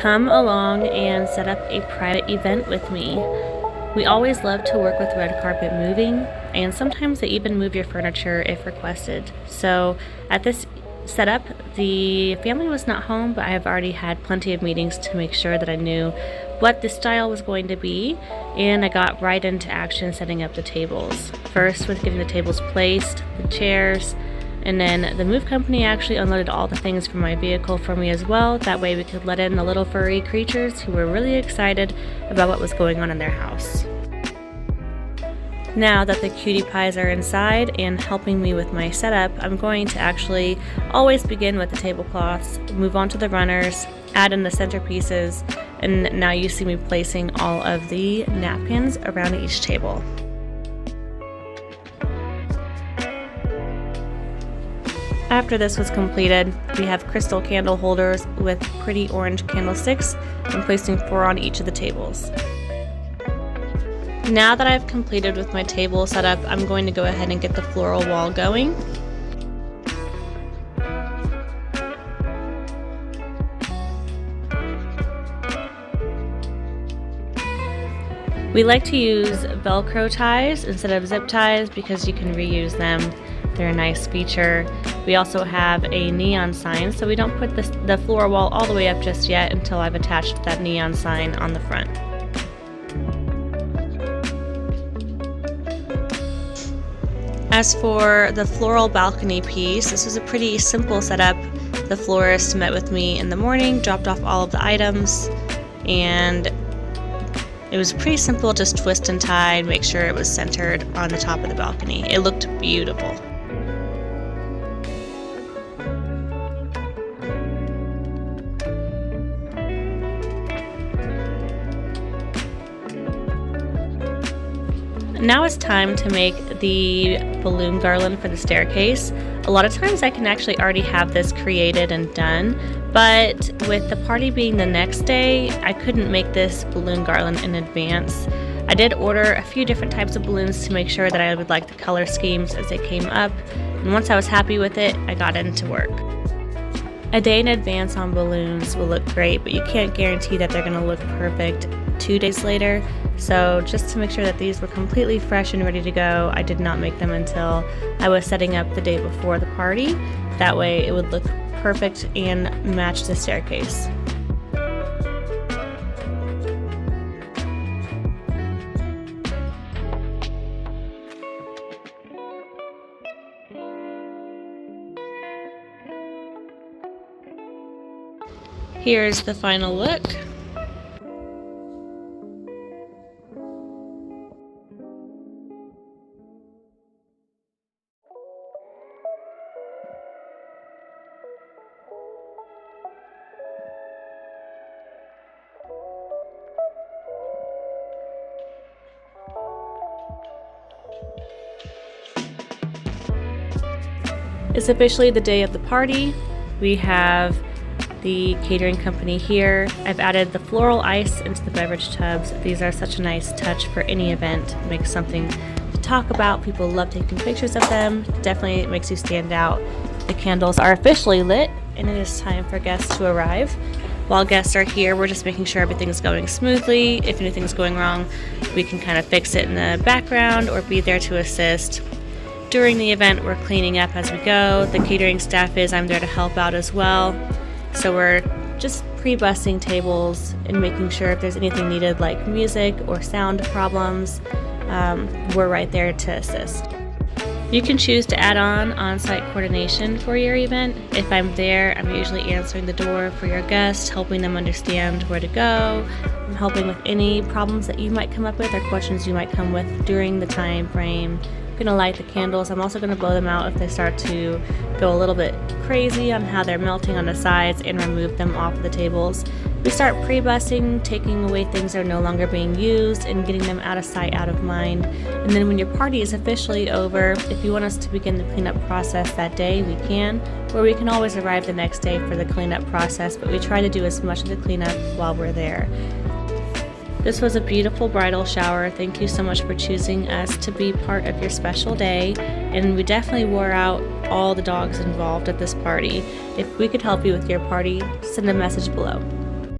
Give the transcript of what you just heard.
Come along and set up a private event with me. We always love to work with red carpet moving, and sometimes they even move your furniture if requested. So at this setup, the family was not home, but I have already had plenty of meetings to make sure that I knew what the style was going to be, and I got right into action setting up the tables. First with getting the tables placed, the chairs, and then the move company actually unloaded all the things from my vehicle for me as well. That way we could let in the little furry creatures who were really excited about what was going on in their house. Now that the cutie pies are inside and helping me with my setup, I'm going to actually always begin with the tablecloths, move on to the runners, add in the centerpieces, and now you see me placing all of the napkins around each table. After this was completed, we have crystal candle holders with pretty orange candlesticks. I'm placing 4 on each of the tables. Now that I've completed with my table setup, I'm going to go ahead and get the floral wall going. We like to use Velcro ties instead of zip ties because you can reuse them. They're a nice feature. We also have a neon sign, so we don't put the floor wall all the way up just yet until I've attached that neon sign on the front. As for the floral balcony piece, this was a pretty simple setup. The florist met with me in the morning, dropped off all of the items, and it was pretty simple, just twist and tie and make sure it was centered on the top of the balcony. It looked beautiful. Now it's time to make the balloon garland for the staircase. A lot of times I can actually already have this created and done, but with the party being the next day, I couldn't make this balloon garland in advance. I did order a few different types of balloons to make sure that I would like the color schemes as they came up, and once I was happy with it, I got into work. A day in advance on balloons will look great, but you can't guarantee that they're going to look perfect 2 days later. So just to make sure that these were completely fresh and ready to go, I did not make them until I was setting up the day before the party. That way it would look perfect and match the staircase. Here's the final look. It's officially the day of the party. We have the catering company here. I've added the floral ice into the beverage tubs. These are such a nice touch for any event. It makes something to talk about. People love taking pictures of them. Definitely makes you stand out. The candles are officially lit, and it is time for guests to arrive. While guests are here, we're just making sure everything's going smoothly. If anything's going wrong, we can kind of fix it in the background or be there to assist. During the event, we're cleaning up as we go. The catering staff I'm there to help out as well. So we're just pre-bussing tables and making sure if there's anything needed like music or sound problems, we're right there to assist. You can choose to add on-site coordination for your event. If I'm there, I'm usually answering the door for your guests, helping them understand where to go. I'm helping with any problems that you might come up with or questions you might come with during the time frame. I'm going to light the candles. I'm also going to blow them out if they start to go a little bit crazy on how they're melting on the sides, and remove them off the tables. We start pre-bussing, taking away things that are no longer being used and getting them out of sight, out of mind. And then when your party is officially over, if you want us to begin the cleanup process that day, we can, or we can always arrive the next day for the cleanup process, but we try to do as much of the cleanup while we're there. This was a beautiful bridal shower. Thank you so much for choosing us to be part of your special day, and we definitely wore out all the dogs involved at this party. If we could help you with your party, send a message below.